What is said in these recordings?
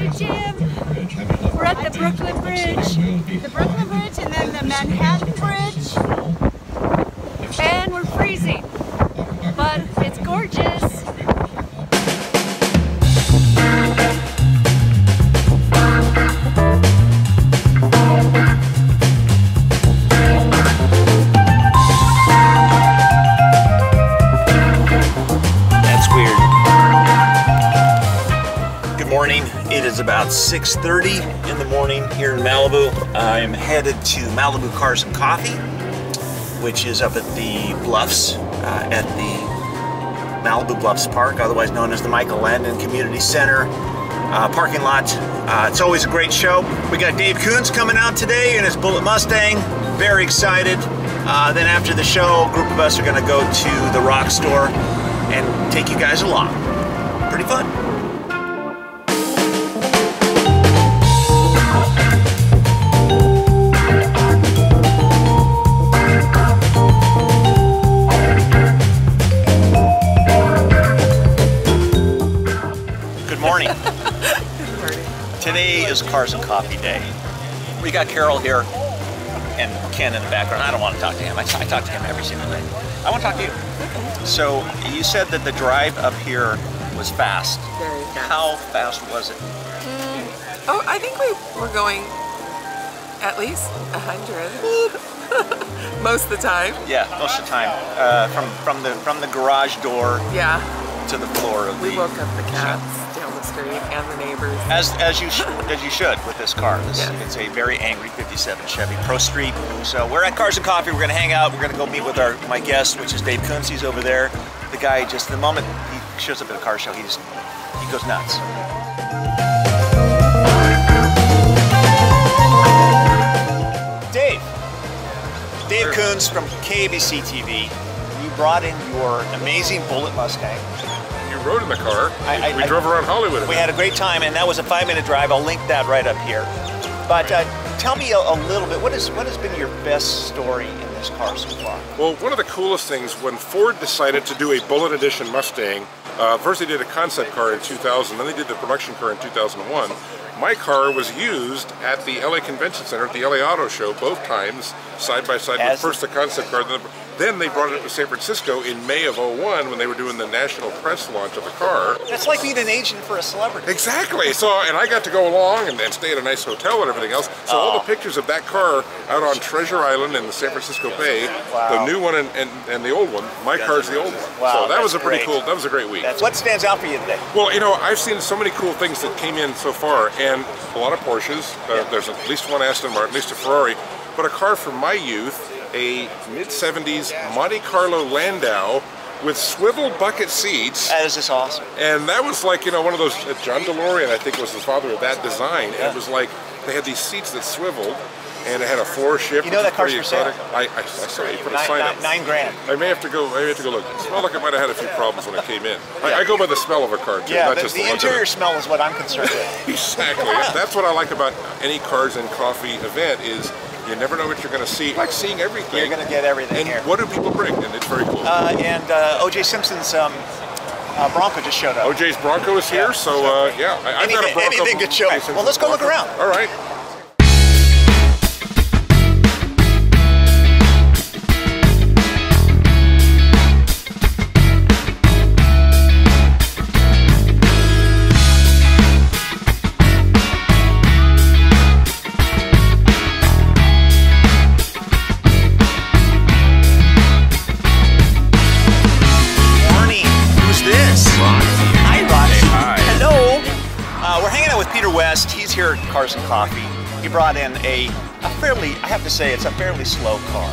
Hey Jim, we're at the Brooklyn Bridge. The Brooklyn Bridge and then the Manhattan Bridge. And we're freezing, but it's gorgeous. It is about 6:30 in the morning here in Malibu. I'm headed to Malibu Cars and Coffee, which is up at the Bluffs, at the Malibu Bluffs Park, otherwise known as the Michael Landon Community Center parking lot. It's always a great show. We got Dave Kunz coming out today in his Bullet Mustang. Very excited. Then after the show, a group of us are going to go to the Rock Store and take you guys along. Pretty fun. Today is Cars and Coffee Day. We got Carol here and Ken in the background. I don't want to talk to him. I talk to him every single day. I want to talk to you. So you said that the drive up here was fast. Very fast. How fast was it? Oh, I think we were going at least 100 most of the time. Yeah, most of the time. From the garage door to the floor of we woke up the cats down the street and the neighbors. As you should with this car. It's a very angry '57 Chevy Pro Street. So we're at Cars and Coffee. We're going to hang out. We're going to go meet with my guest, which is Dave Kunz. He's over there. The guy, just the moment he shows up at a car show, he goes nuts. Dave Kunz from KABC TV. You brought in your amazing Bullet Mustang. You rode in the car. We drove around Hollywood. We had a great time, and that was a 5-minute drive. I'll link that right up here. But tell me a little bit, what has been your best story in this car so far? Well, one of the coolest things, when Ford decided to do a Bullet Edition Mustang, first they did a concept car in 2000, then they did the production car in 2001. My car was used at the LA Convention Center, at the LA Auto Show, both times, side by side with first the concept car, then they brought it up to San Francisco in May of '01 when they were doing the national press launch of the car. That's like being an agent for a celebrity. Exactly. So, and I got to go along and stay at a nice hotel and everything else. So all the pictures of that car out on Treasure Island in the San Francisco Bay, the new one and the old one, my car's the old one. Wow, so that was a pretty cool, that was a great week. What stands out for you today? Well, you know, I've seen so many cool things that came in so far, and a lot of Porsches. There's at least one Aston Martin, at least a Ferrari, but a car from my youth, a mid-70s Monte Carlo Landau with swivel bucket seats. That is just awesome. And that was like, you know, one of those, John DeLorean, I think, was the father of that design. And it was like, they had these seats that swiveled, and it had a floor shift. You know that car's for sale? I saw you put a sign up. $9 grand. I may have to go look. It smelled like it might have had a few problems when it came in. I go by the smell of a car too, not just the interior smell is what I'm concerned with. Exactly. That's what I like about any Cars and Coffee event is you never know what you're going to see. Like seeing everything. You're going to get everything and here. What do people bring? And it's very cool. And O.J. Simpson's Bronco just showed up. O.J.'s Bronco is here, so yeah. I've got a Bronco. Anything could show. Well, let's go look around. All right. He's here at Cars and Coffee. He brought in a fairly, I have to say, it's a fairly slow car.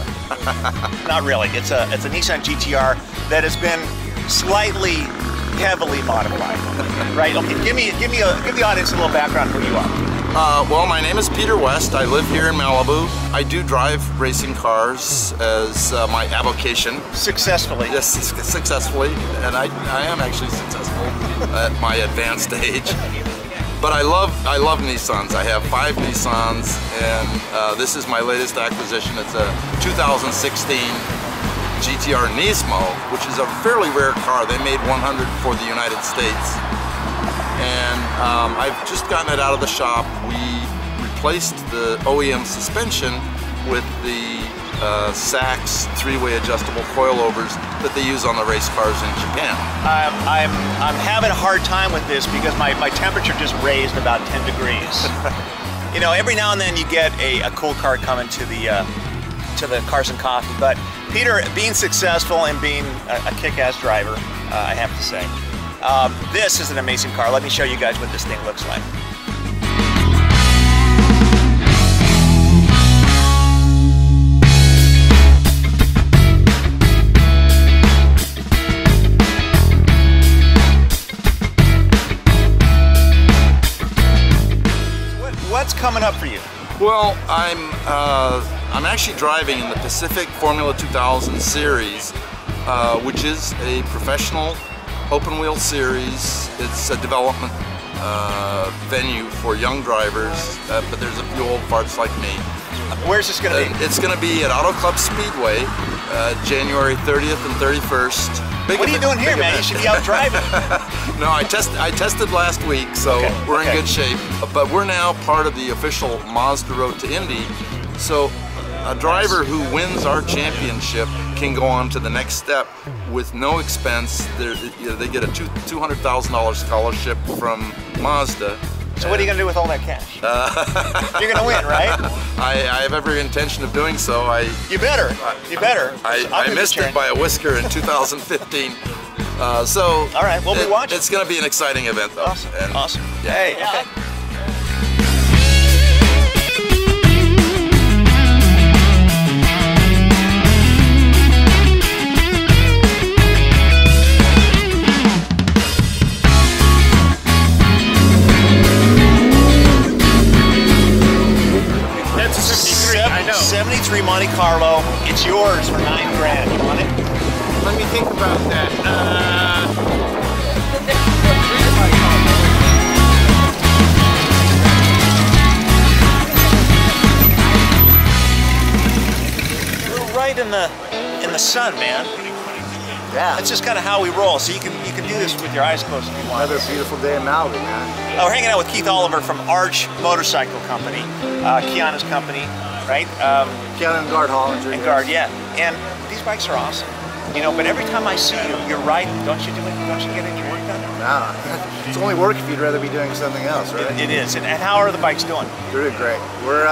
Not really. It's a Nissan GTR that has been slightly heavily modified. Right? Okay. Give the audience a little background who you are. Well, my name is Peter West. I live here in Malibu. I do drive racing cars as my avocation. Successfully. Yes, successfully, and I am actually successful at my advanced age. But I love Nissans. I have 5 Nissans, and this is my latest acquisition. It's a 2016 GTR Nismo, which is a fairly rare car. They made 100 for the United States, and I've just gotten it out of the shop. We replaced the OEM suspension with the Sachs three-way adjustable coilovers that they use on the race cars in Japan. I'm having a hard time with this because my temperature just raised about 10 degrees. You know, every now and then you get a cool car coming to the Cars and Coffee, but Peter, being successful and being a kick-ass driver, I have to say, this is an amazing car. Let me show you guys what this thing looks like. What's coming up for you? Well, I'm actually driving in the Pacific Formula 2000 series, which is a professional open wheel series. It's a development venue for young drivers, but there's a few old farts like me. Where's this going to be? It's going to be at Auto Club Speedway, January 30th and 31st. What are you doing here, man? You should be out driving. No, I tested last week, so we're in good shape. But we're now part of the official Mazda Road to Indy. So a driver who wins our championship can go on to the next step with no expense. They get a $200,000 scholarship from Mazda. So what are you going to do with all that cash? You're going to win, right? I have every intention of doing so. You better. You better. I missed it by a whisker in 2015. So all right, we'll be watching. It's going to be an exciting event, though. Awesome. And, awesome. Yeah. Hey. Okay. That's a 73, I know. 73 Monte Carlo. It's yours for $9 grand. You want it? Let me think about that. We're right in the sun, man. Yeah. That's just kind of how we roll. So you can do this with your eyes closed if you want. Another beautiful day in Malibu, man. Oh, we're hanging out with Keith Oliver from Arch Motorcycle Company, Kiana's company, right? Kiana and Guard Hollinger. And Guard, yeah. And these bikes are awesome. You know, but every time I see you, you're riding. Don't you do it? Don't you get any work done? No, it's only work if you'd rather be doing something else, right? It is. And how are the bikes doing? They're doing great. We're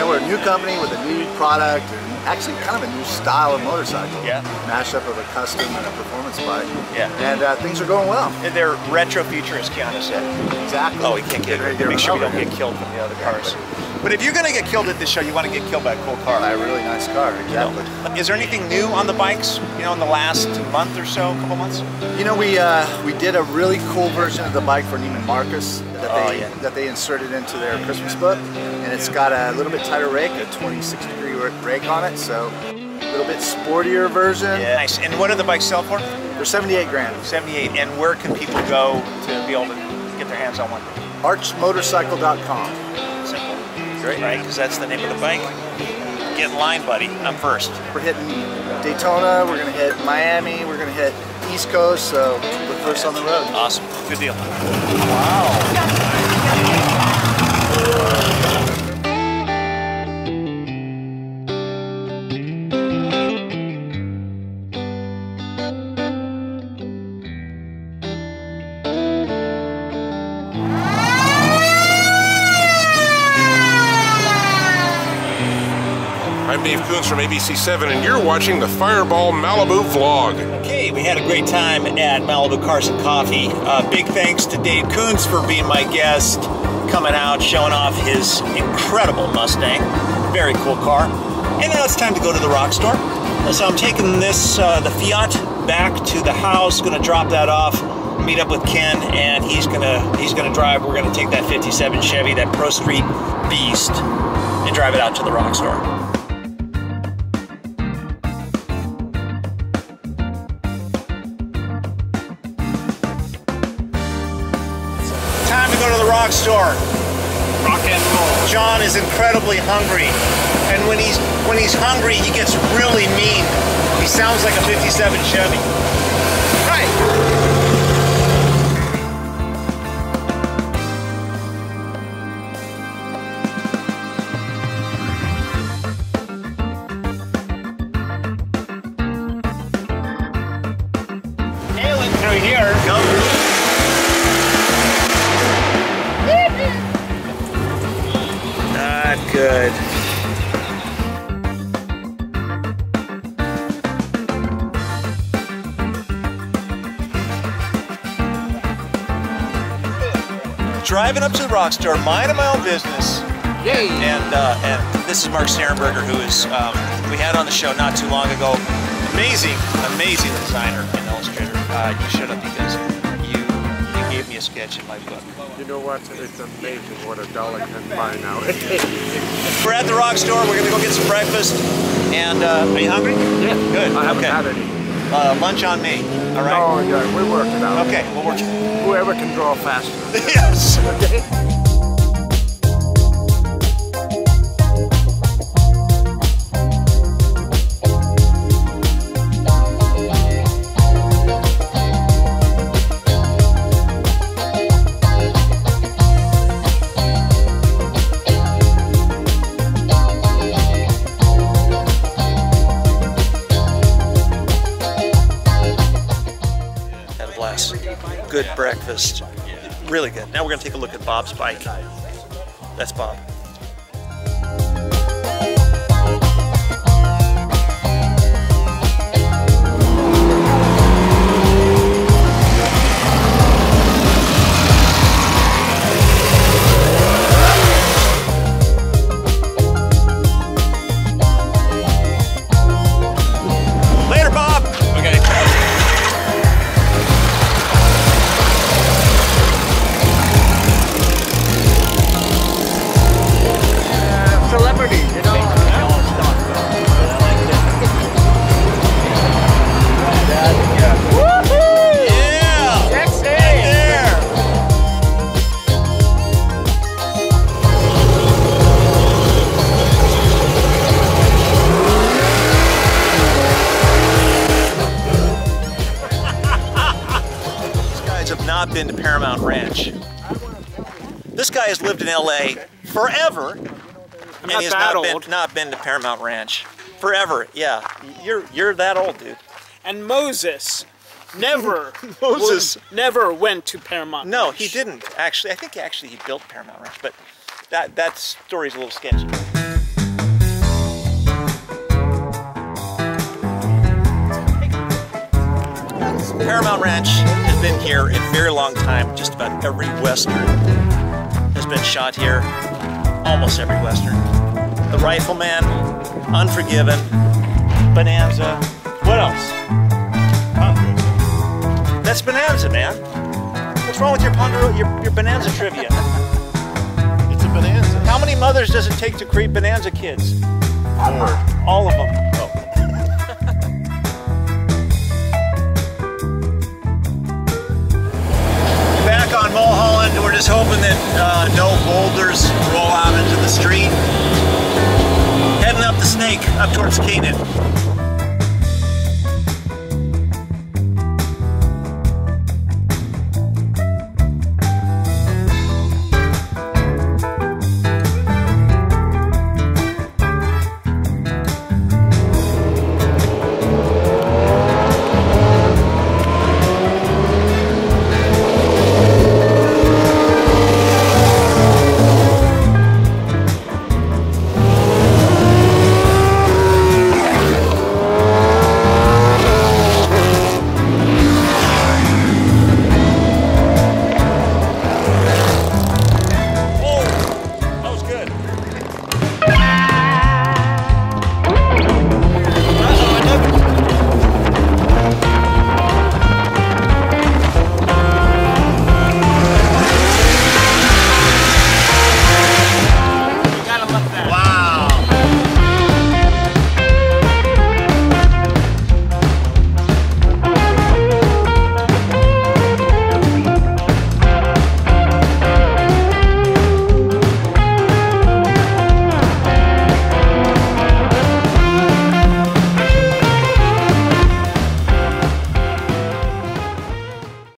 we're a new company with a new product, and actually kind of a new style of motorcycle. Yeah. Mashup of a custom and a performance bike. Yeah. And things are going well. And they're retro futurist, Kiana said. Exactly. Oh, we can't get make sure we don't get killed from the other cars. But if you're going to get killed at this show, you want to get killed by a cool car. A really nice car, exactly. You know, is there anything new on the bikes, you know, in the last month or so, couple months? You know, we did a really cool version of the bike for Neiman Marcus that they inserted into their Christmas book, and it's got a little bit tighter rake, a 26-degree rake on it, so a little bit sportier version. Yeah, nice. And what do the bikes sell for? They're 78 grand. 78. And where can people go to be able to get their hands on one? Archmotorcycle.com. Simple. Great. Right, because that's the name of the bike. Get in line, buddy. I'm first. We're hitting Daytona, we're going to hit Miami, we're going to hit East Coast, so we're first on the road. Awesome. Good deal. Wow. I'm Dave Kunz from ABC7, and you're watching the Fireball Malibu vlog. Okay, we had a great time at Malibu Cars and Coffee. Big thanks to Dave Kunz for being my guest, coming out, showing off his incredible Mustang. Very cool car. And now it's time to go to the rock store. So I'm taking this, the Fiat, back to the house, gonna drop that off, meet up with Ken, and he's gonna drive. We're gonna take that 57 Chevy, that Pro Street Beast, and drive it out to the rock store. Time to go to the rock store. Rock and roll. John is incredibly hungry, and when he's hungry, he gets really mean. He sounds like a 57 Chevy. Right. driving up to the rock store, minding my own business. Yay! And this is Mark Stehrenberger, who is we had on the show not too long ago. Amazing designer and illustrator. You showed up because you gave me a sketch in my book. You know what? It's amazing what $1 can buy now. We're at the rock store. We're gonna go get some breakfast. And are you hungry? Yeah. Good. I haven't Okay. had any. Lunch on me. All right. Oh yeah, we work it out. Okay, we'll work. Whoever can draw faster. Yes. Okay. Good breakfast. Really good. Now we're going to take a look at Bob's bike. That's Bob. Later, Bob. Okay. Celebrities, you know. Yeah! Sexy! There! These guys have not been to Paramount Ranch. This guy has lived in LA forever. And not he's that not old. been to Paramount Ranch forever. Yeah, you're that old, dude. And Moses never never went to Paramount. No, Ranch. he didn't actually. I think he built Paramount Ranch, but that story's a little sketchy. Paramount Ranch has been here a very long time. Just about every Western has been shot here. Almost every Western. The Rifleman, Unforgiven, Bonanza. What else? That's Bonanza, man. What's wrong with your Bonanza trivia? It's a bonanza. How many mothers does it take to create Bonanza kids? 4. All of them. Oh. Back on Mulholland, we're just hoping that no boulders roll out into the street. Heading up the Snake, up towards Canaan.